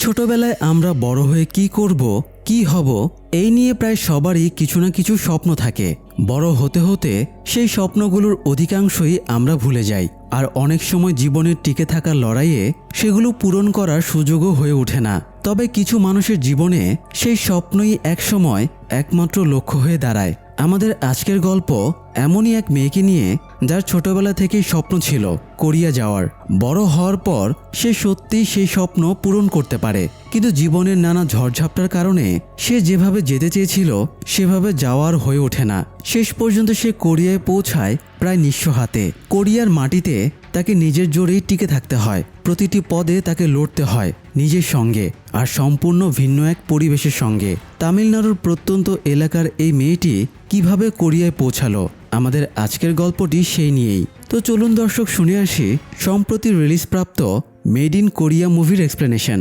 ছোটবেলায় আমরা বড় হয়ে কি করব, কি হব, এই নিয়ে প্রায় সবারই কিছু না কিছু স্বপ্ন থাকে। বড় হতে হতে সেই স্বপ্নগুলোর অধিকাংশই আমরা ভুলে যাই, আর অনেক সময় জীবনের টিকে থাকার লড়াইয়ে সেগুলো পূরণ করার সুযোগও হয়ে ওঠে না। তবে কিছু মানুষের জীবনে সেই স্বপ্নই একসময় একমাত্র লক্ষ্য হয়ে দাঁড়ায়। আমাদের আজকের গল্প এমনই এক মেয়েকে নিয়ে, যার ছোটবেলা থেকেই স্বপ্ন ছিল কোরিয়া যাওয়ার। বড় হওয়ার পর সে সত্যিই সেই স্বপ্ন পূরণ করতে পারে, কিন্তু জীবনের নানা ঝড়ঝাপটার কারণে সে যেভাবে যেতে চেয়েছিল সেভাবে যাওয়ার হয়ে ওঠে না। শেষ পর্যন্ত সে কোরিয়ায় পৌঁছায় প্রায় নিঃস্ব হাতে। কোরিয়ার মাটিতে তাকে নিজের জোরেই টিকে থাকতে হয়, প্রতিটি পদে তাকে লড়তে হয় নিজের সঙ্গে, আর সম্পূর্ণ ভিন্ন এক পরিবেশের সঙ্গে। তামিলনাড়ুর প্রত্যন্ত এলাকার এই মেয়েটি কিভাবে কোরিয়ায় পৌঁছালো, আমাদের আজকের গল্পটি সেই নিয়েই। তো চলুন দর্শক, শুনে আসি সম্প্রতি রিলিজপ্রাপ্ত মেড ইন কোরিয়া মুভির এক্সপ্লেনেশন।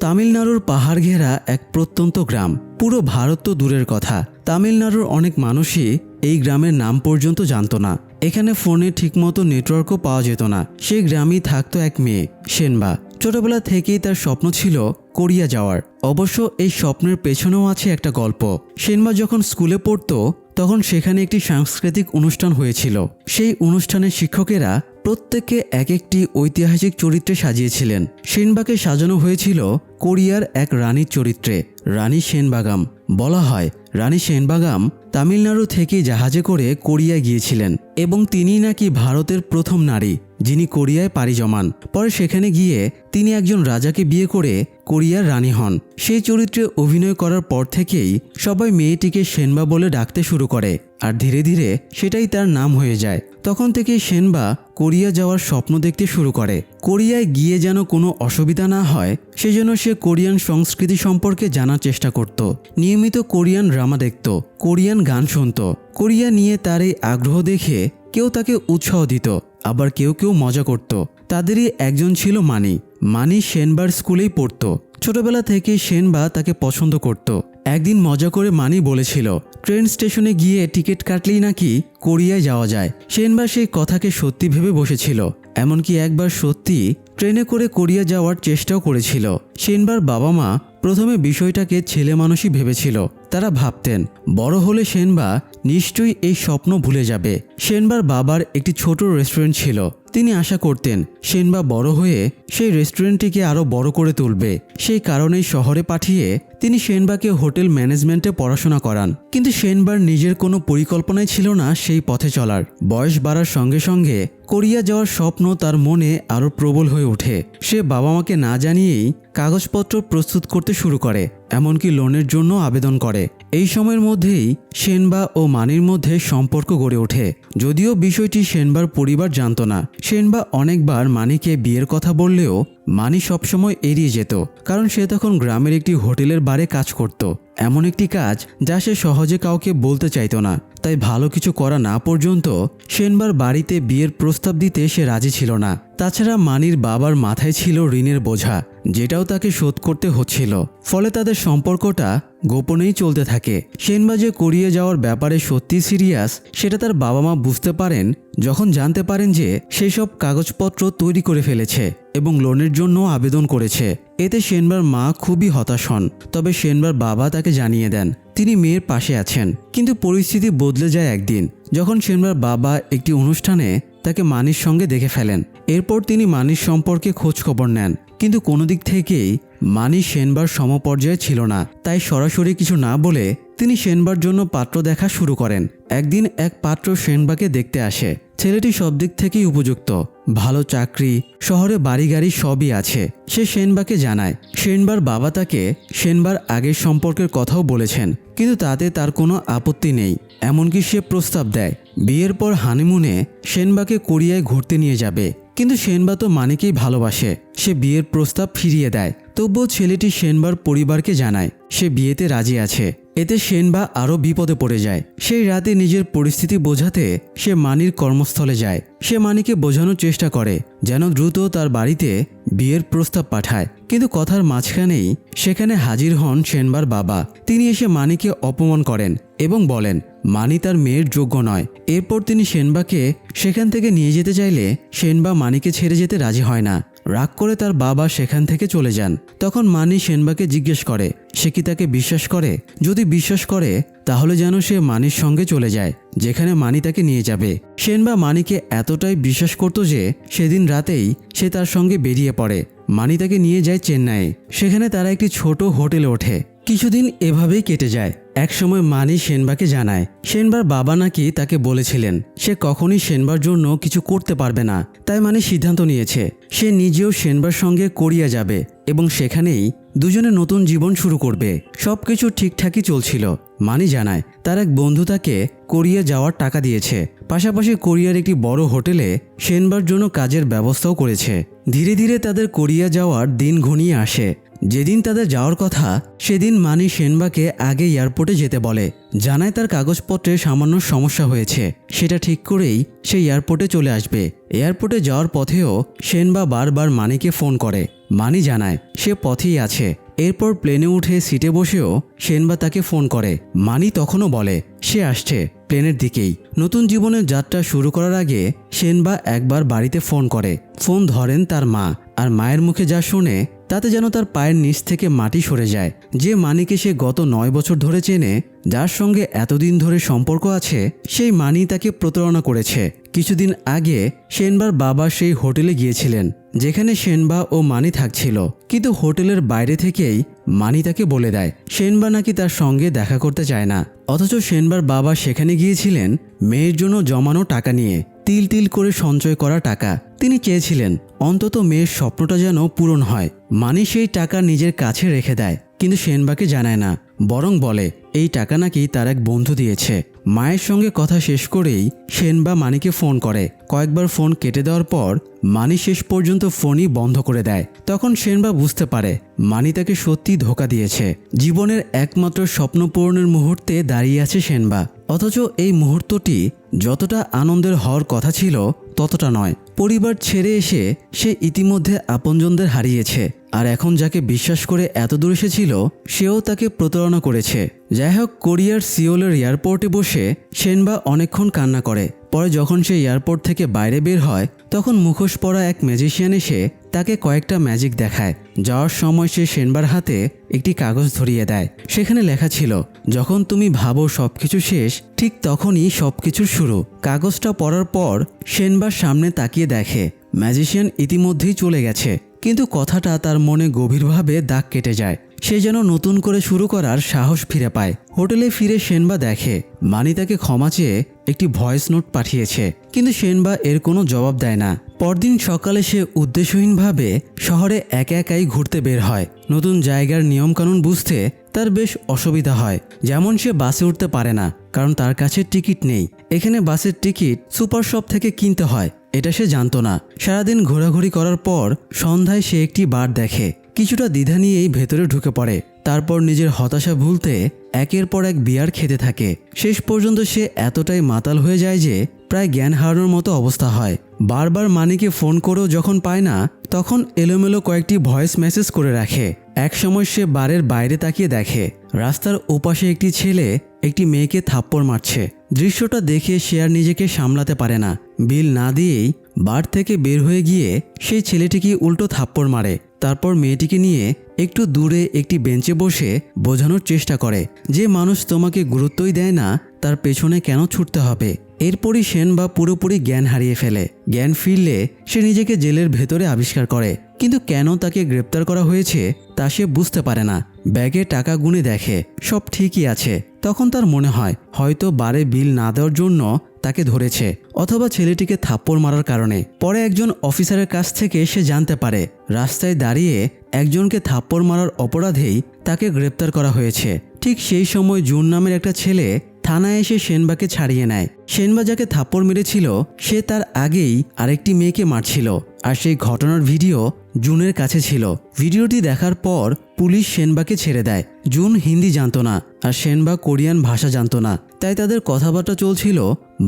তামিলনাড়ুর পাহাড় ঘেরা এক প্রত্যন্ত গ্রাম। পুরো ভারত তো দূরের কথা, তামিলনাড়ুর অনেক মানুষই এই গ্রামের নাম পর্যন্ত জানত না। এখানে ফোনে ঠিকমতো নেটওয়ার্কও পাওয়া যেত না। সেই গ্রামেই থাকতো এক মেয়ে, সেনবা। ছোটবেলা থেকেই তার স্বপ্ন ছিল কোরিয়া যাওয়ার। অবশ্য এই স্বপ্নের পেছনেও আছে একটা গল্প। সেনবা যখন স্কুলে পড়তো তখন সেখানে একটি সাংস্কৃতিক অনুষ্ঠান হয়েছিল। সেই অনুষ্ঠানের শিক্ষকেরা প্রত্যেককে এক একটি ঐতিহাসিক চরিত্রে সাজিয়েছিলেন। সেনবাকে সাজানো হয়েছিল কোরিয়ার এক রানীর চরিত্রে, রানী সেনবাগাম। বলা হয় রানী সেনবাগাম তামিলনাড়ু থেকে জাহাজে করে কোরিয়ায় গিয়েছিলেন, এবং তিনিই নাকি ভারতের প্রথম নারী যিনি কোরিয়ায় পাড়ি জমান। পরে সেখানে গিয়ে তিনি একজন রাজাকে বিয়ে করে কোরিয়ার রানী হন। সেই চরিত্রে অভিনয় করার পর থেকেই সবাই মেয়েটিকে সেনবা বলে ডাকতে শুরু করে, আর ধীরে ধীরে সেটাই তার নাম হয়ে যায়। তখন থেকেই সেনবা কোরিয়া যাওয়ার স্বপ্ন দেখতে শুরু করে। কোরিয়ায় গিয়ে যেন কোনো অসুবিধা না হয় সেজন্য সে কোরিয়ান সংস্কৃতি সম্পর্কে জানার চেষ্টা করত। নিয়মিত কোরিয়ান ড্রামা দেখত, কোরিয়ান গান শুনত। কোরিয়া নিয়ে তার এই আগ্রহ দেখে কেউ তাকে উৎসাহ দিত, আবার কেউ কেউ মজা করত। তাদেরই একজন ছিল মানি। মানি সেনবার স্কুলেই পড়ত। ছোটবেলা থেকে সেনবা তাকে পছন্দ করত। একদিন মজা করে মানি বলেছিল ট্রেন স্টেশনে গিয়ে টিকিট কাটলেই নাকি কোরিয়ায় যাওয়া যায়। সেনবা সেই কথাকে সত্যি ভেবে বসেছিল, এমনকি একবার সত্যি ট্রেনে করে কোরিয়া যাওয়ার চেষ্টাও করেছিল। সেনবার বাবা মা প্রথমে বিষয়টাকে ছেলে মানুষই ভেবেছিল। তারা ভাবতেন বড় হলে সেনবা নিশ্চয়ই এই স্বপ্ন ভুলে যাবে। সেনবার বাবার একটি ছোট রেস্টুরেন্ট ছিল। তিনি আশা করতেন সেনবা বড় হয়ে সেই রেস্টুরেন্টটিকে আরও বড় করে তুলবে। সেই কারণেই শহরে পাঠিয়ে তিনি সেনবাকে হোটেল ম্যানেজমেন্টে পড়াশোনা করান। কিন্তু সেনবার নিজের কোনো পরিকল্পনাই ছিল না সেই পথে চলার। বয়স বাড়ার সঙ্গে সঙ্গে কোরিয়া যাওয়ার স্বপ্ন তার মনে আরও প্রবল হয়ে ওঠে। সে বাবা মাকে না জানিয়েই কাগজপত্র প্রস্তুত করতে শুরু করে, এমনকি লোনের জন্য আবেদন করে। এই সময়ের মধ্যেই সেনবা ও মানির মধ্যে সম্পর্ক গড়ে ওঠে। যদিও বিষয়টি সেনবার পরিবার জানত না। সেনবা অনেকবার মানিকে বিয়ের কথা বললেও মানি সবসময় এড়িয়ে যেত, কারণ সে তখন গ্রামের একটি হোটেলের বারে কাজ করত। এমন একটি কাজ যা সে সহজে কাউকে বলতে চাইত না। তাই ভালো কিছু করা না পর্যন্ত সেনবার বাড়িতে বিয়ের প্রস্তাব দিতে সে রাজি ছিল না। তাছাড়া মানির বাবার মাথায় ছিল ঋণের বোঝা, যেটাও তাকে শোধ করতে হচ্ছিল। ফলে তাদের সম্পর্কটা গোপনেই চলতে থাকে। সেনবা যে কোরিয়া যাওয়ার ব্যাপারে সত্যি সিরিয়াস সেটা তার বাবা মা বুঝতে পারেন যখন জানতে পারেন যে সেসব কাগজপত্র তৈরি করে ফেলেছে এবং লোনের জন্য আবেদন করেছে। এতে সেনবার মা খুবই হতাশ হন। তবে সেনবার বাবা তাকে জানিয়ে দেন তিনি মেয়ের পাশে আছেন। কিন্তু পরিস্থিতি বদলে যায় একদিন, যখন সেনবার বাবা একটি অনুষ্ঠানে তাকে মানির সঙ্গে দেখে ফেলেন। এরপর তিনি মানির সম্পর্কে খোঁজ খবর নেন, কিন্তু কোনো দিক থেকেই মানি সেনবার সমপর্যায়ে ছিল না। তাই সরাসরি কিছু না বলে তিনি সেনবার জন্য পাত্র দেখা শুরু করেন। একদিন এক পাত্র সেনবাকে দেখতে আসে। ছেলেটি সব দিক থেকেই উপযুক্ত, ভালো চাকরি, শহরে বাড়ি গাড়ি সবই আছে। সে সেনবাকে জানায়। সেনবার বাবা তাকে সেনবার আগের সম্পর্কের কথাও বলেছেন, কিন্তু তাতে তার কোনো আপত্তি নেই। এমনকি সে প্রস্তাব দেয় বিয়ের পর হানিমুনে সেনবাকে কোরিয়ায় ঘুরতে নিয়ে যাবে। কিন্তু সেনবা তো মানিকেই ভালোবাসে। সে বিয়ের প্রস্তাব ফিরিয়ে দেয়। তবুও ছেলেটি সেনবার পরিবারকে জানায় সে বিয়েতে রাজি আছে। এতে সেনবা আরও বিপদে পড়ে যায়। সেই রাতে নিজের পরিস্থিতি বোঝাতে সে মানির কর্মস্থলে যায়। সে মানিকে বোঝানোর চেষ্টা করে যেন দ্রুত তার বাড়িতে বিয়ের প্রস্তাব পাঠায়। কিন্তু কথার মাঝখানেই সেখানে হাজির হন সেনবার বাবা। তিনি এসে মানিকে অপমান করেন এবং বলেন মানি তার মেয়ের যোগ্য নয়। এরপর তিনি সেনবাকে সেখান থেকে নিয়ে যেতে চাইলে সেনবা মানিকে ছেড়ে যেতে রাজি হয় না। রাগ করে তার বাবা সেখান থেকে চলে যান। তখন মানি সেনবাকে জিজ্ঞেস করে সে কি তাকে বিশ্বাস করে। যদি বিশ্বাস করে তাহলে যেন সে মানির সঙ্গে চলে যায়, যেখানে মানি তাকে নিয়ে যাবে। সেনবা মানিকে এতটাই বিশ্বাস করত যে সেদিন রাতেই সে তার সঙ্গে বেরিয়ে পড়ে। মানি তাকে নিয়ে যায় চেন্নাইয়ে। সেখানে তারা একটি ছোট হোটেলে ওঠে। কিছুদিন এভাবেই কেটে যায়। একসময় মানি সেনবাকে জানায় সেনবার বাবা নাকি তাকে বলেছিলেন সে কখনই সেনবার জন্য কিছু করতে পারবে না। তাই মানি সিদ্ধান্ত নিয়েছে সে নিজেও সেনবার সঙ্গে কোরিয়া যাবে এবং সেখানেই দুজনে নতুন জীবন শুরু করবে। সবকিছু ঠিকঠাকই চলছিল। মানি জানায় তার এক বন্ধু তাকে কোরিয়া যাওয়ার টাকা দিয়েছে, পাশাপাশি কোরিয়ার একটি বড় হোটেলে সেনবার জন্য কাজের ব্যবস্থাও করেছে। ধীরে ধীরে তাদের কোরিয়া যাওয়ার দিন ঘনিয়ে আসে। যেদিন তাদের যাওয়ার কথা সেদিন মানি সেনবাকে আগে এয়ারপোর্টে যেতে বলে, জানায় তার কাগজপত্রে সামান্য সমস্যা হয়েছে। সেটা ঠিক করেই সে এয়ারপোর্টে চলে আসবে। এয়ারপোর্টে যাওয়ার পথেও সেনবা বারবার মানিকে ফোন করে। মানি জানায় সে পথেই আছে। এরপর প্লেনে উঠে সিটে বসেও সেনবা তাকে ফোন করে। মানি তখনও বলে সে আসছে প্লেনের দিকেই। নতুন জীবনের যাত্রা শুরু করার আগে সেনবা একবার বাড়িতে ফোন করে। ফোন ধরেন তার মা, আর মায়ের মুখে যা শুনে তাতে যেন তার পায়ের নিচ থেকে মাটি সরে যায়। যে মানিকে সে গত 9 বছর ধরে চেনে, যার সঙ্গে এতদিন ধরে সম্পর্ক আছে, সেই মানি তাকে প্রতারণা করেছে। কিছুদিন আগে সেনবার বাবা সেই হোটেলে গিয়েছিলেন যেখানে সেনবা ও মানি থাকছিল, কিন্তু হোটেলের বাইরে থেকেই মানি তাকে বলে দেয় সেনবা নাকি তার সঙ্গে দেখা করতে চায় না। অথচ সেনবার বাবা সেখানে গিয়েছিলেন মেয়ের জন্য জমানো টাকা নিয়ে, তিল তিল করে সঞ্চয় করা টাকা। তিনি চেয়েছিলেন অন্তত মেয়ের স্বপ্নটা যেন পূরণ হয়। মানি সেই টাকা নিজের কাছে রেখে দেয়, কিন্তু সেনবাকে জানায় না, বরং বলে এই টাকা নাকি তার এক বন্ধু দিয়েছে। মায়ের সঙ্গে কথা শেষ করেই সেনবা মানিকে ফোন করে। কয়েকবার ফোন কেটে দেওয়ার পর মানি শেষ পর্যন্ত ফোনই বন্ধ করে দেয়। তখন সেনবা বুঝতে পারে মানি তাকে সত্যি ধোঁকা দিয়েছে। জীবনের একমাত্র স্বপ্ন পূরণের মুহূর্তে দাঁড়িয়ে আছে সেনবা, অথচ এই মুহূর্তটি যতটা আনন্দের হওয়ার কথা ছিল ততটা নয়। পরিবার ছেড়ে এসে সে ইতিমধ্যে আপনজনদের হারিয়েছে, আর এখন যাকে বিশ্বাস করে এত দূর এসেছিল সেও তাকে প্রতারণা করেছে। যাই হোক, কোরিয়ার সিওলের এয়ারপোর্টে বসে সেনবা অনেকক্ষণ কান্না করে। পরে যখন সে এয়ারপোর্ট থেকে বাইরে বের হয় তখন মুখোশ পরা এক ম্যাজিশিয়ান এসে তাকে কয়েকটা ম্যাজিক দেখায়। যাওয়ার সময় সে সেনবার হাতে একটি কাগজ ধরিয়ে দেয়। সেখানে লেখা ছিল, যখন তুমি ভাবো সবকিছু শেষ, ঠিক তখনই সবকিছুর শুরু। কাগজটা পড়ার পর সেনবার সামনে তাকিয়ে দেখে ম্যাজিশিয়ান ইতিমধ্যেই চলে গেছে, কিন্তু কথাটা তার মনে গভীরভাবে দাগ কেটে যায়। সে যেন নতুন করে শুরু করার সাহস ফিরে পায়। হোটেলে ফিরে সেনবা দেখে মানি তাকে ক্ষমা চেয়ে একটি ভয়েস নোট পাঠিয়েছে, কিন্তু সেনবা এর কোনো জবাব দেয় না। পরদিন সকালে সে উদ্দেশ্যহীনভাবে শহরে একা একাই ঘুরতে বের হয়। নতুন জায়গার নিয়মকানুন বুঝতে তার বেশ অসুবিধা হয়। যেমন সে বাসে উঠতে পারে না, কারণ তার কাছে টিকিট নেই। এখানে বাসের টিকিট সুপার শপ থেকে কিনতে হয়, এটা সে জানতো না। সারাদিন ঘোরাঘুরি করার পর সন্ধ্যায় সে একটি বার দেখে। কিছুটা দ্বিধা নিয়েই ভেতরে ঢুকে পড়ে। তারপর নিজের হতাশা ভুলতে একের পর এক বিয়ার খেতে থাকে। শেষ পর্যন্ত সে এতটাই মাতাল হয়ে যায় যে প্রায় জ্ঞান হারানোর মতো অবস্থা হয়। বারবার মানিকে ফোন করেও যখন পায় না, তখন এলোমেলো কয়েকটি ভয়েস মেসেজ করে রাখে। এক সময় সে বারের বাইরে তাকিয়ে দেখে রাস্তার ওপাশে একটি ছেলে একটি মেয়েকে থাপ্পড় মারছে। দৃশ্যটা দেখে সে আর নিজেকে সামলাতে পারে না। বিল না দিয়েই বার থেকে বের হয়ে গিয়ে সেই ছেলেটিকে উল্টো থাপ্পড় মারে। তারপর মেয়েটিকে নিয়ে একটু দূরে একটি বেঞ্চে বসে বোঝানোর চেষ্টা করে যে মানুষ তোমাকে গুরুত্বই দেয় না তার পেছনে কেন ছুটতে হবে। এরপরই সেনবা পুরোপুরি জ্ঞান হারিয়ে ফেলে। জ্ঞান ফিরলে সে নিজেকে জেলের ভেতরে আবিষ্কার করে, কিন্তু কেন তাকে গ্রেপ্তার করা হয়েছে তা সে বুঝতে পারে না। ব্যাগে টাকা গুনে দেখে সব ঠিকই আছে। তখন তার মনে হয় হয়তো বারে বিল না দেওয়ার জন্য তাকে ধরেছে, অথবা ছেলেটিকে থাপ্পড় মারার কারণে। পরে একজন অফিসারের কাছ থেকে সে জানতে পারে রাস্তায় দাঁড়িয়ে একজনকে থাপ্পড় মারার অপরাধেই তাকে গ্রেপ্তার করা হয়েছে। ঠিক সেই সময় জুন নামের একটা ছেলে থানায় এসে সেনবাকে ছাড়িয়ে নেয়। সেনবা যাকে থাপ্পড় মেরেছিল সে তার আগেই আরেকটি মেয়েকে মারছিল, আর সেই ঘটনার ভিডিও জুনের কাছে ছিল। ভিডিওটি দেখার পর পুলিশ সেনবাকে ছেড়ে দেয়। জুন হিন্দি জানতো না, আর সেনবা কোরিয়ান ভাষা জানতো না, তাই তাদের কথাবার্তা চলছিল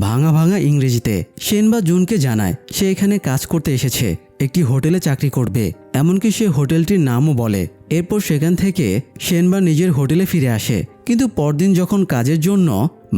ভাঙা ভাঙা ইংরেজিতে। সেনবা জুনকে জানায় সে এখানে কাজ করতে এসেছে, একটি হোটেলে চাকরি করবে, এমনকি সে হোটেলটির নামও বলে। এরপর সেখান থেকে সেনবা নিজের হোটেলে ফিরে আসে, কিন্তু পরদিন যখন কাজের জন্য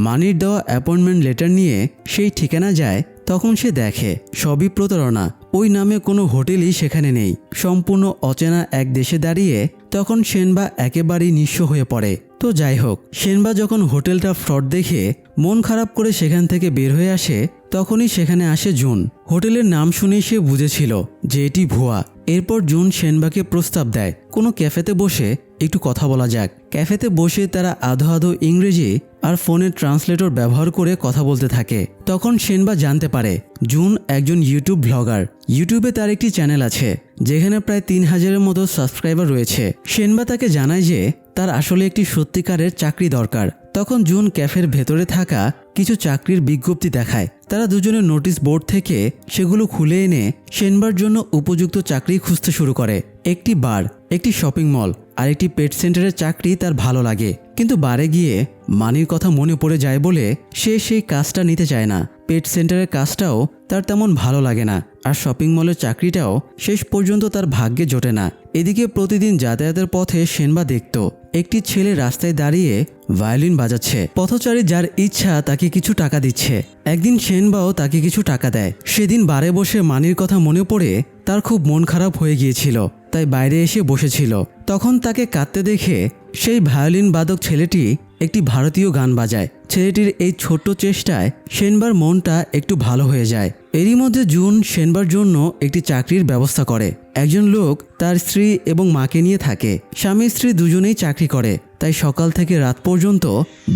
মানির দেওয়া অ্যাপয়েন্টমেন্ট লেটার নিয়ে সেই ঠিকানা যায় তখন সে দেখে সবই প্রতারণা। ওই নামে কোনো হোটেলই সেখানে নেই। সম্পূর্ণ অচেনা এক দেশে দাঁড়িয়ে তখন সেনবা একেবারেই নিঃস্ব হয়ে পড়ে। তো যাই হোক, সেনবা যখন হোটেলটা ফ্রড দেখে মন খারাপ করে সেখান থেকে বের হয়ে আসে, তখনই সেখানে আসে জুন। হোটেলের নাম শুনেই সে বুঝেছিল যে এটি ভুয়া। এরপর জুন সেনবাকে প্রস্তাব দেয় কোনো ক্যাফেতে বসে একটু কথা বলা যাক। ক্যাফেতে বসে তারা আধো আধো ইংরেজি আর ফোনের ট্রান্সলেটর ব্যবহার করে কথা বলতে থাকে। তখন সেনবা জানতে পারে জুন একজন ইউটিউব ব্লগার। ইউটিউবে তার একটি চ্যানেল আছে যেখানে প্রায় 3000-এর মতো সাবস্ক্রাইবার রয়েছে। সেনবা তাকে জানায় যে তার আসলে একটি সত্যিকারের চাকরি দরকার। তখন জুন ক্যাফের ভেতরে থাকা কিছু চাকরির বিজ্ঞপ্তি দেখায়। তারা দুজনে নোটিশ বোর্ড থেকে সেগুলো খুলে এনে সেনবার জন্য উপযুক্ত চাকরি খুঁজতে শুরু করে। একটি বার, একটি শপিং মল আর একটি পেট সেন্টারের চাকরি তার ভালো লাগে, কিন্তু বারে গিয়ে মানির কথা মনে পড়ে যায় বলে সে সেই কাজটা নিতে চায় না। পেট সেন্টারের কাজটাও তার তেমন ভালো লাগে না, আর শপিং মলের চাকরিটাও শেষ পর্যন্ত তার ভাগ্যে জোটে না। এদিকে প্রতিদিন যাতায়াতের পথে সেনবা দেখত একটি ছেলে রাস্তায় দাঁড়িয়ে ভায়োলিন বাজাচ্ছে। পথচারী যার ইচ্ছা তাকে কিছু টাকা দিচ্ছে। একদিন সেনবাও তাকে কিছু টাকা দেয়। সেদিন বারে বসে মানির কথা মনে পড়ে তার খুব মন খারাপ হয়ে গিয়েছিল, তাই বাইরে এসে বসেছিল। তখন তাকে কাঁদতে দেখে সেই ভায়োলিন বাদক ছেলেটি একটি ভারতীয় গান বাজায়। ছেলেটির এই ছোট্ট চেষ্টায় সেনবার মনটা একটু ভালো হয়ে যায়। এরই মধ্যে জুন সেনবার জন্য একটি চাকরির ব্যবস্থা করে। একজন লোক তার স্ত্রী এবং মাকে নিয়ে থাকে। স্বামী স্ত্রী দুজনেই চাকরি করে, তাই সকাল থেকে রাত পর্যন্ত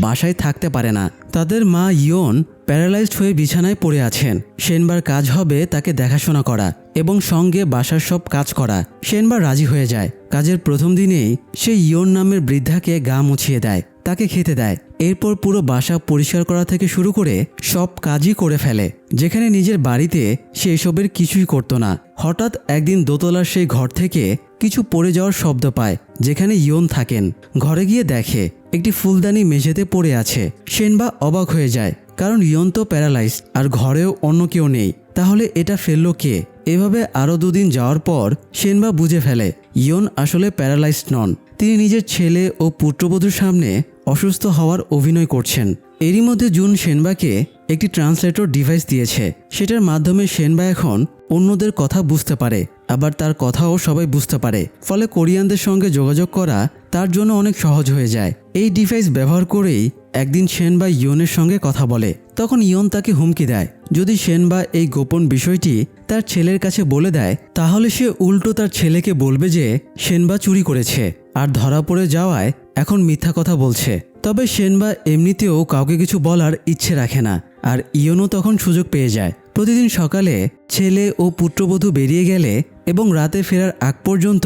বাসায় থাকতে পারে না। তাদের মা ইয়ন প্যারালাইজড হয়ে বিছানায় পড়ে আছেন। সেনবার কাজ হবে তাকে দেখাশোনা করা এবং সঙ্গে বাসার সব কাজ করা। সেনবার রাজি হয়ে যায়। কাজের প্রথম দিনেই সে ইয়ন নামের বৃদ্ধাকে গা মুছিয়ে দেয়, তাকে খেতে দেয়। এরপর পুরো বাসা পরিষ্কার করা থেকে শুরু করে সব কাজই করে ফেলে, যেখানে নিজের বাড়িতে সে এসবের কিছুই করতো না। হঠাৎ একদিন দোতলার সেই ঘর থেকে কিছু পড়ে যাওয়ার শব্দ পায়, যেখানে ইয়ন থাকেন। ঘরে গিয়ে দেখে একটি ফুলদানি মেঝেতে পড়ে আছে। সেনবা অবাক হয়ে যায়, কারণ ইয়ন তো প্যারালাইজড আর ঘরেও অন্য কেউ নেই। তাহলে এটা ফেললো কে? এভাবে আরও দুদিন যাওয়ার পর সেনবা বুঝে ফেলে ইয়ন আসলে প্যারালাইজড নন। তিনি নিজের ছেলে ও পুত্রবধূর সামনে অসুস্থ হওয়ার অভিনয় করছেন। এরই মধ্যে জুন সেনবাকে একটি ট্রান্সলেটর ডিভাইস দিয়েছে। সেটার মাধ্যমে সেনবা এখন অন্যদের কথা বুঝতে পারে, আবার তার কথাও সবাই বুঝতে পারে। ফলে কোরিয়ানদের সঙ্গে যোগাযোগ করা তার জন্য অনেক সহজ হয়ে যায়। এই ডিভাইস ব্যবহার করেই একদিন সেনবা ইয়নের সঙ্গে কথা বলে। তখন ইয়ন তাকে হুমকি দেয় যদি সেনবা এই গোপন বিষয়টি তার ছেলের কাছে বলে দেয়, তাহলে সে উল্টো তার ছেলেকে বলবে যে সেনবা চুরি করেছে আর ধরা পড়ে যাওয়ায় এখন মিথ্যা কথা বলছে। তবে সেনবা এমনিতেও কাউকে কিছু বলার ইচ্ছে রাখে না, আর ইয়নও তখন সুযোগ পেয়ে যায়। প্রতিদিন সকালে ছেলে ও পুত্রবধূ বেরিয়ে গেলে এবং রাতে ফেরার আগ পর্যন্ত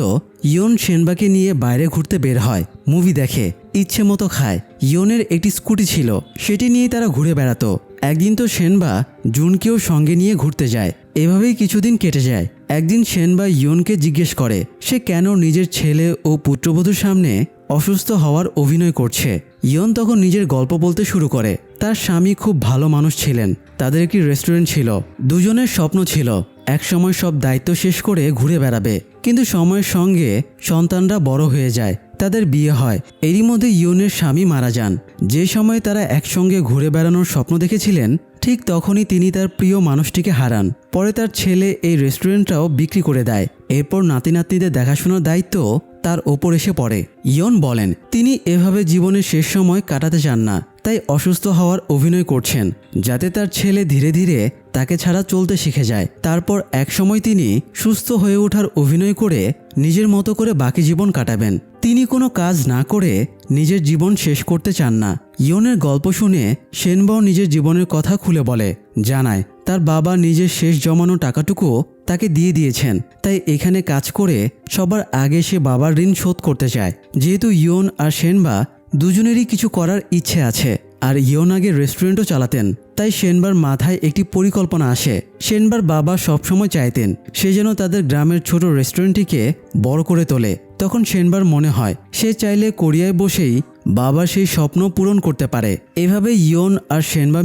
ইয়ন সেনবাকে নিয়ে বাইরে ঘুরতে বের হয়, মুভি দেখে, ইচ্ছে মতো খায়। ইয়নের একটি স্কুটি ছিল, সেটি নিয়ে তারা ঘুরে বেড়াতো। একদিন তো সেনবা জুনকেও সঙ্গে নিয়ে ঘুরতে যায়। এভাবেই কিছুদিন কেটে যায়। একদিন সেনবা ইয়নকে জিজ্ঞেস করে সে কেন নিজের ছেলে ও পুত্রবধূর সামনে অসুস্থ হওয়ার অভিনয় করছে। ইয়ন তখন নিজের গল্প বলতে শুরু করে। তার স্বামী খুব ভালো মানুষ ছিলেন, তাদের একটি রেস্টুরেন্ট ছিল। দুজনের স্বপ্ন ছিল একসময় সব দায়িত্ব শেষ করে ঘুরে বেড়াবে, কিন্তু সময়ের সঙ্গে সন্তানরা বড় হয়ে যায়, তাদের বিয়ে হয়। এরই মধ্যে ইয়নের স্বামী মারা যান। যে সময় তারা একসঙ্গে ঘুরে বেড়ানোর স্বপ্ন দেখেছিলেন, ঠিক তখনই তিনি তার প্রিয় মানুষটিকে হারান। পরে তার ছেলে এই রেস্টুরেন্টটাও বিক্রি করে দেয়। এরপর নাতি নাতনিদের দেখাশোনার দায়িত্ব তার ওপর এসে পড়ে। ইয়ন বলেন তিনি এভাবে জীবনের শেষ সময় কাটাতে চান না, তাই অসুস্থ হওয়ার অভিনয় করছেন, যাতে তার ছেলে ধীরে ধীরে তাকে ছাড়া চলতে শিখে যায়। তারপর একসময় তিনি সুস্থ হয়ে ওঠার অভিনয় করে নিজের মতো করে বাকি জীবন কাটাবেন। তিনি কোনো কাজ না করে নিজের জীবন শেষ করতে চান না। ইয়নের গল্প শুনে সেনবাও নিজের জীবনের কথা খুলে বলে, জানায় তার বাবা নিজের শেষ জমানো টাকাটুকু তাকে দিয়ে দিয়েছেন, তাই এখানে কাজ করে সবার আগে সে বাবার ঋণ শোধ করতে চায়। যেহেতু ইয়ন আর সেনবা দুজনেরই কিছু করার ইচ্ছে আছে, আর ইয়ন আগে রেস্টুরেন্টও চালাতেন, তাই সেনবার মাথায় একটি পরিকল্পনা আসে। সেনবার বাবা সবসময় চাইতেন সে যেন তাদের গ্রামের ছোট রেস্টুরেন্টটিকে বড় করে তোলে। তখন সেনবার মনে হয় সে চাইলে কোরিয়ায় বসেই বাবার সেই স্বপ্ন পূরণ করতে পারে। এভাবে ইয়ন আর সেনবা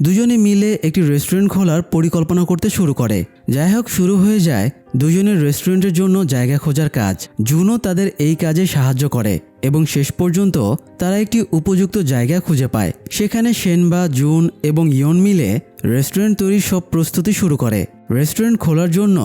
দুজনে মিলে একটি রেস্টুরেন্ট খোলার পরিকল্পনা করতে শুরু করে। যাই হোক, শুরু হয়ে যায় দুজনের রেস্টুরেন্টের জন্য জায়গা খোঁজার কাজ। জুনও তাদের এই কাজে সাহায্য করে। এবং শেষ পর্যন্ত তারা একটি উপযুক্ত জায়গা খুঁজে পায়। সেখানে শেনবা, জুন এবং ইয়ন মিলে রেস্টুরেন্ট তৈরির সব প্রস্তুতি শুরু করে। রেস্টুরেন্ট খোলার জন্য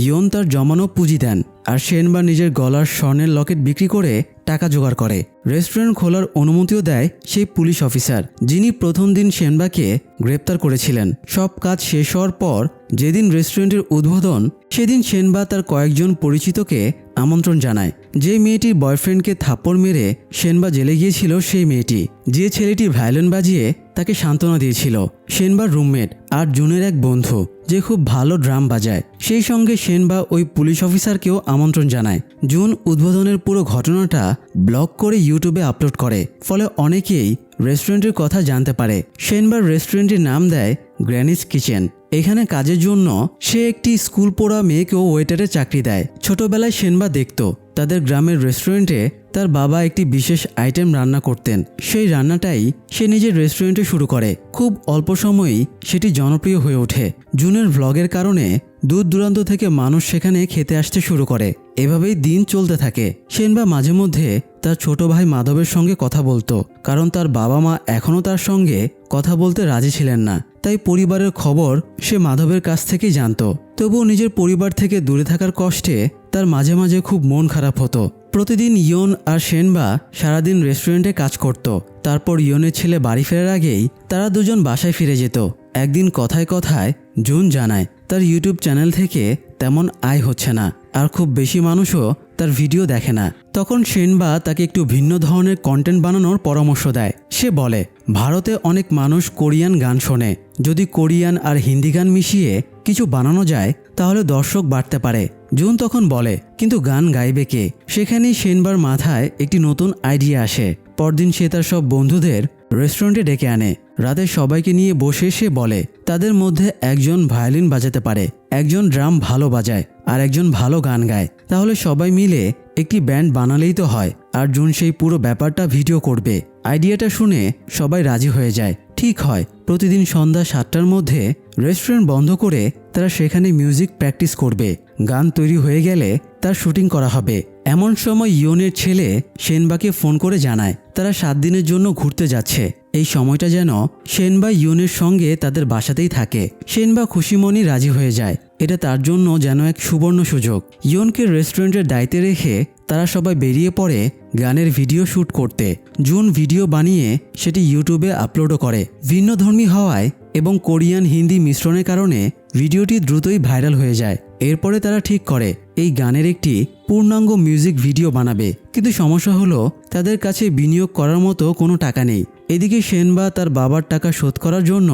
ইয়ন তার জমানো পুঁজি দেন, আর শেনবা নিজের গলার স্বর্ণের লকেট বিক্রি করে টাকা জোগাড় করে। রেস্টুরেন্ট খোলার অনুমতিও দেয় সেই পুলিশ অফিসার, যিনি প্রথম দিন শেনবাকে গ্রেপ্তার করেছিলেন। সব কাজ শেষ হওয়ার পর যেদিন রেস্টুরেন্টের উদ্বোধন, সেদিন শেনবা তার কয়েকজন পরিচিতকে আমন্ত্রণ জানায়। যে মেয়েটির বয়ফ্রেন্ডকে থাপ্পড় মেরে শেনবা জেলে গিয়েছিল, সেই মেয়েটি, যে ছেলেটি ভায়োলিন বাজিয়ে তাকে সান্ত্বনা দিয়েছিল, শেনবার রুমমেট আর জুনের এক বন্ধু যে খুব ভালো ড্রাম বাজায়। সেই সঙ্গে শেনবা ওই পুলিশ অফিসারকেও আমন্ত্রণ জানায়। জুন উদ্বোধনের পুরো ঘটনাটা ব্লগ করে ইউটিউবে আপলোড করে, ফলে অনেকেই রেস্টুরেন্টের কথা জানতে পারে। শেনবার রেস্টুরেন্টের নাম দেয় গ্র্যানিস কিচেন। এখানে কাজের জন্য সে একটি স্কুল পড়া মেয়েকেও ওয়েটারের চাকরি দেয়। ছোটবেলায় শেনবা দেখত তাদের গ্রামের রেস্টুরেন্টে তার বাবা একটি বিশেষ আইটেম রান্না করতেন। সেই রান্নাটাই সে নিজের রেস্টুরেন্টে শুরু করে। খুব অল্প সময়েই সেটি জনপ্রিয় হয়ে ওঠে। জুনের ভ্লগের কারণে দূর দূরান্ত থেকে মানুষ সেখানে খেতে আসতে শুরু করে। এভাবেই দিন চলতে থাকে। শেনবা মাঝে মধ্যে তার ছোট ভাই মাধবের সঙ্গে কথা বলতো, কারণ তার বাবা মা এখনও তার সঙ্গে কথা বলতে রাজি ছিলেন না। তাই পরিবারের খবর সে মাধবের কাছ থেকেই জানতো। তবুও নিজের পরিবার থেকে দূরে থাকার কষ্টে তার মাঝে মাঝে খুব মন খারাপ হতো। প্রতিদিন ইয়ন আর শেনবা সারাদিন রেস্টুরেন্টে কাজ করত। তারপর ইয়নের ছেলে বাড়ি ফেরার আগেই তারা দুজন বাসায় ফিরে যেত। একদিন কথায় কথায় জুন জানায় তার ইউটিউব চ্যানেল থেকে তেমন আয় হচ্ছে না, আর খুব বেশি মানুষও তার ভিডিও দেখে না। তখন শেনবা তাকে একটু ভিন্ন ধরনের কন্টেন্ট বানানোর পরামর্শ দেয়। সে বলে, ভারতে অনেক মানুষ কোরিয়ান গান শোনে, যদি কোরিয়ান আর হিন্দি গান মিশিয়ে কিছু বানানো যায় তাহলে দর্শক বাড়তে পারে। জুন তখন বলে, কিন্তু গান গাইবে কে? সেখানেই শেনবার মাথায় একটি নতুন আইডিয়া আসে। পরদিন সে তার সব বন্ধুদের রেস্টুরেন্টে ডেকে আনে। রাতে সবাইকে নিয়ে বসে সে বলে, তাদের মধ্যে একজন ভায়োলিন বাজাতে পারে, একজন ড্রাম ভালো বাজায়, আর একজন ভালো গান গায়। তাহলে সবাই মিলে একটি ব্যান্ড বানালেই তো হয়। আর জুন সেই পুরো ব্যাপারটা ভিডিও করবে। আইডিয়াটা শুনে সবাই রাজি হয়ে যায়। ঠিক হয়। প্রতিদিন সন্ধ্যা 7টার মধ্যে রেস্টুরেন্ট বন্ধ করে তারা সেখানে মিউজিক প্র্যাকটিস করবে। গান তৈরি হয়ে গেলে তার শুটিং করা হবে। এমন সময় ইয়নের ছেলে শেনবাকে ফোন করে জানায় তারা 7 দিনের জন্য ঘুরতে যাচ্ছে। এই সময়টা যেন শেনবা ইয়নের সঙ্গে তাদের বাসাতেই থাকে। শেনবা খুশি মনেই রাজি হয়ে যায়। এটা তার জন্য যেন এক সুবর্ণ সুযোগ। ইয়নকে রেস্টুরেন্টের দায়িত্বে রেখে তারা সবাই বেরিয়ে পড়ে গানের ভিডিও শ্যুট করতে। জুন ভিডিও বানিয়ে সেটি ইউটিউবে আপলোডও করে। ভিন্নধর্মী হওয়ায় এবং কোরিয়ান হিন্দি মিশ্রণের কারণে ভিডিওটি দ্রুতই ভাইরাল হয়ে যায়। এরপরে তারা ঠিক করে এই গানের একটি পূর্ণাঙ্গ মিউজিক ভিডিও বানাবে। কিন্তু সমস্যা হলো তাদের কাছে বিনিয়োগ করার মতো কোনো টাকা নেই। এদিকে শেনবা তার বাবার টাকা শোধ করার জন্য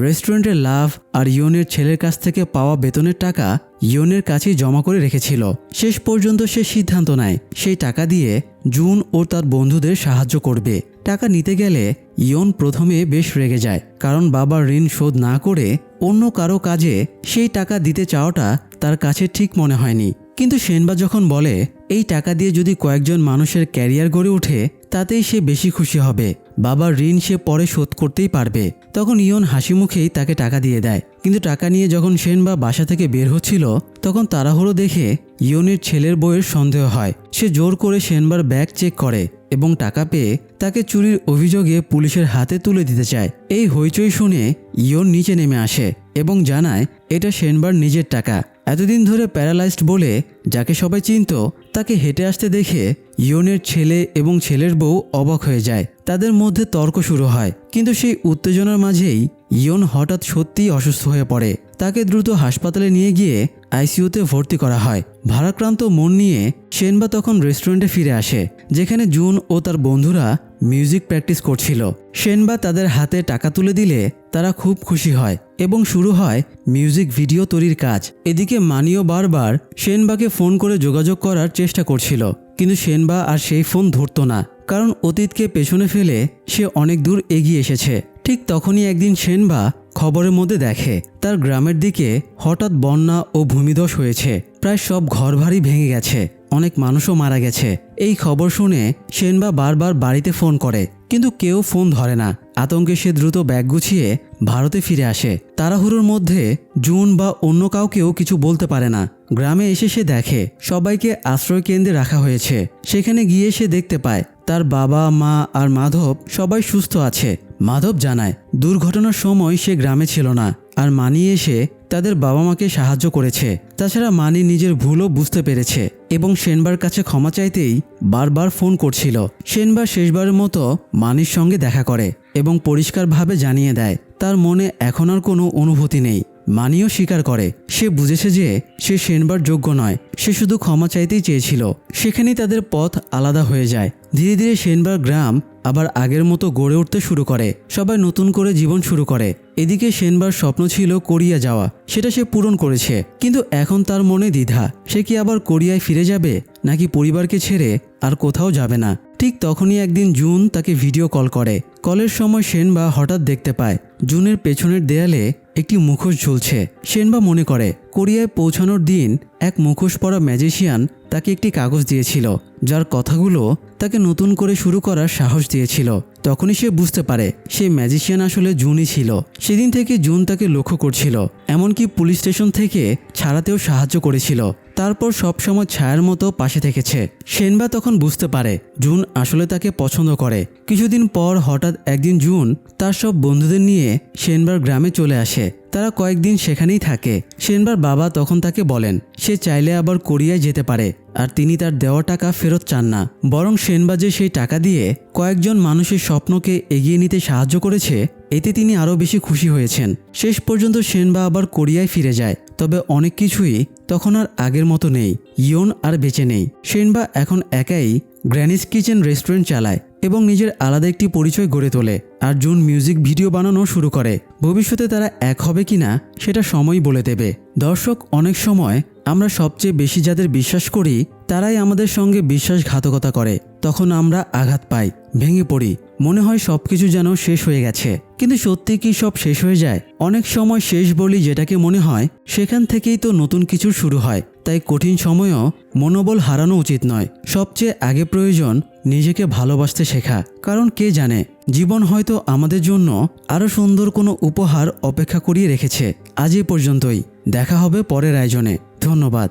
রেস্টুরেন্টের লাভ আর ইয়নের ছেলের কাছ থেকে পাওয়া বেতনের টাকা ইয়নের কাছেই জমা করে রেখেছিল। শেষ পর্যন্ত সে সিদ্ধান্ত নেয় সেই টাকা দিয়ে জুন ও তার বন্ধুদের সাহায্য করবে। টাকা নিতে গেলে ইয়ন প্রথমে বেশ রেগে যায়, কারণ বাবার ঋণ শোধ না করে অন্য কারো কাজে সেই টাকা দিতে চাওয়াটা তার কাছে ঠিক মনে হয়নি। কিন্তু শেনবা যখন বলে এই টাকা দিয়ে যদি কয়েকজন মানুষের ক্যারিয়ার গড়ে ওঠে তাতেই সে বেশি খুশি হবে, বাবার ঋণ সে পরে শোধ করতেই পারবে, তখন ইয়ন হাসি মুখেই তাকে টাকা দিয়ে দেয়। কিন্তু টাকা নিয়ে যখন শেনবা বাসা থেকে বের হচ্ছিল তখন তাড়াহুড়ো দেখে ইয়নের ছেলের বউয়ের সন্দেহ হয়। সে জোর করে শেনবার ব্যাগ চেক করে এবং টাকা পেয়ে তাকে চুরির অভিযোগে পুলিশের হাতে তুলে দিতে চায়। এই হইচই শুনে ইয়ন নিচে নেমে আসে এবং জানায় এটা শেনবার নিজের টাকা। এতদিন ধরে প্যারালাইজড বলে যাকে সবাই চিনত তাকে হেঁটে আসতে দেখে ইয়নের ছেলে এবং ছেলের বউ অবাক হয়ে যায়। তাদের মধ্যে তর্ক শুরু হয়, কিন্তু সেই উত্তেজনার মাঝেই ইয়ন হঠাৎ সত্যিই অসুস্থ হয়ে পড়ে। তাকে দ্রুত হাসপাতালে নিয়ে গিয়ে আইসিইউতে ভর্তি করা হয়। ভারাক্রান্ত মন নিয়ে শেনবা তখন রেস্টুরেন্টে ফিরে আসে, যেখানে জুন ও তার বন্ধুরা মিউজিক প্র্যাকটিস করছিল। শেনবা তাদের হাতে টাকা তুলে দিলে তারা খুব খুশি হয় এবং শুরু হয় মিউজিক ভিডিও তৈরির কাজ। এদিকে মানিও বারবার শেনবাকে ফোন করে যোগাযোগ করার চেষ্টা করছিল, কিন্তু শেনবা আর সেই ফোন ধরতো না, কারণ অতীতকে পেছনে ফেলে সে অনেক দূর এগিয়ে এসেছে। ঠিক তখনই একদিন শেনবা খবরের মধ্যে দেখে তার গ্রামের দিকে হঠাৎ বন্যা ও ভূমিধস হয়েছে। প্রায় সব ঘরবাড়ি ভেঙে গেছে, অনেক মানুষও মারা গেছে। এই খবর শুনে শেনবা বারবার বাড়িতে ফোন করে, কিন্তু কেউ ফোন ধরে না। আতঙ্কে সে দ্রুত ব্যাগ গুছিয়ে ভারতে ফিরে আসে। তাড়াহুড়োর মধ্যে জুন বা অন্য কাউকেও কিছু বলতে পারে না। গ্রামে এসে সে দেখে সবাইকে আশ্রয় কেন্দ্রে রাখা হয়েছে। সেখানে গিয়ে সে দেখতে পায় তার বাবা মা আর মাধব সবাই সুস্থ আছে। মাধব জানায় দুর্ঘটনার সময় সে গ্রামে ছিল না, আর মানি এসে তাদের বাবা মাকে সাহায্য করেছে। তাছাড়া মানি নিজের ভুলও বুঝতে পেরেছে এবং সেনবার কাছে ক্ষমা চাইতেই বারবার ফোন করছিল। সেনবার শেষবারের মতো মানির সঙ্গে দেখা করে এবং পরিষ্কারভাবে জানিয়ে দেয় তার মনে এখন আর কোনো অনুভূতি নেই। মানিও স্বীকার করে সে বুঝেছে যে সে সেনবার যোগ্য নয়, সে শুধু ক্ষমা চাইতেই চেয়েছিল। সেখানেই তাদের পথ আলাদা হয়ে যায়। ধীরে ধীরে সেনবার গ্রাম আবার আগের মতো গড়ে উঠতে শুরু করে, সবাই নতুন করে জীবন শুরু করে। এদিকে সেনবার স্বপ্ন ছিল কোরিয়া যাওয়া, সেটা সে পূরণ করেছে, কিন্তু এখন তার মনে দ্বিধা, সে কি আবার কোরিয়ায় ফিরে যাবে নাকি পরিবারকে ছেড়ে আর কোথাও যাবে না। ঠিক তখনই একদিন জুন তাকে ভিডিও কল করে। কলের সময় সেনবা হঠাৎ দেখতে পায় জুনের পেছনের দেয়ালে একটি মুখোশ ঝুলছে। সেনবা মনে করে কোরিয়ায় পৌঁছানোর দিন এক মুখোশ পরা ম্যাজিশিয়ান তাকে একটি কাগজ দিয়েছিল, যার কথাগুলো তাকে নতুন করে শুরু করার সাহস দিয়েছিল। তখনই সে বুঝতে পারে সেই ম্যাজিশিয়ান আসলে জুনই ছিল। সেদিন থেকে জুন তাকে লক্ষ্য করছিল, এমনকি পুলিশ স্টেশন থেকে ছাড়াতেও সাহায্য করেছিল। তারপর সবসময় ছায়ার মতো পাশে থেকেছে। সেনবা তখন বুঝতে পারে জুন আসলে তাকে পছন্দ করে। কিছুদিন পর হঠাৎ একদিন জুন তার সব বন্ধুদের নিয়ে সেনবার গ্রামে চলে আসে। তারা কয়েকদিন সেখানেই থাকে। সেনবার বাবা তখন তাকে বলেন সে চাইলে আবার কোরিয়ায় যেতে পারে, আর তিনি তার দেওয়া টাকা ফেরত চান না। বরং সেনবা যে সেই টাকা দিয়ে কয়েকজন মানুষের স্বপ্নকে এগিয়ে নিতে সাহায্য করেছে, এতে তিনি আরও বেশি খুশি হয়েছেন। শেষ পর্যন্ত সেনবা আবার কোরিয়ায় ফিরে যায়। তবে অনেক কিছুই তখন আর আগের মতো নেই। ইয়ন আর বেঁচে নেই। সেনবা এখন একাই গ্র্যানিস কিচেন রেস্টুরেন্ট চালায় এবং নিজের আলাদা একটি পরিচয় গড়ে তোলে। আর জুন মিউজিক ভিডিও বানানো শুরু করে। ভবিষ্যতে তারা এক হবে কিনা সেটা সময় বলে দেবে। দর্শক, অনেক সময় আমরা সবচেয়ে বেশি যাদের বিশ্বাস করি তারাই আমাদের সঙ্গে বিশ্বাসঘাতকতা করে। তখন আমরা আঘাত পাই, ভেঙে পড়ি, মনে হয় সবকিছু যেন শেষ হয়ে গেছে। কিন্তু সত্যি কি সব শেষ হয়ে যায়? অনেক সময় শেষ বলি যেটাকে মনে হয়, সেখান থেকেই তো নতুন কিছু শুরু হয়। তাই কঠিন সময়েও মনোবল হারানো উচিত নয়। সবচেয়ে আগে প্রয়োজন নিজেকে ভালোবাসতে শেখা। কারণ কে জানে, জীবন হয়তো আমাদের জন্য আরও সুন্দর কোনো উপহার অপেক্ষা করিয়ে রেখেছে। আজ এই পর্যন্তই, দেখা হবে পরের আয়োজনে। ধন্যবাদ।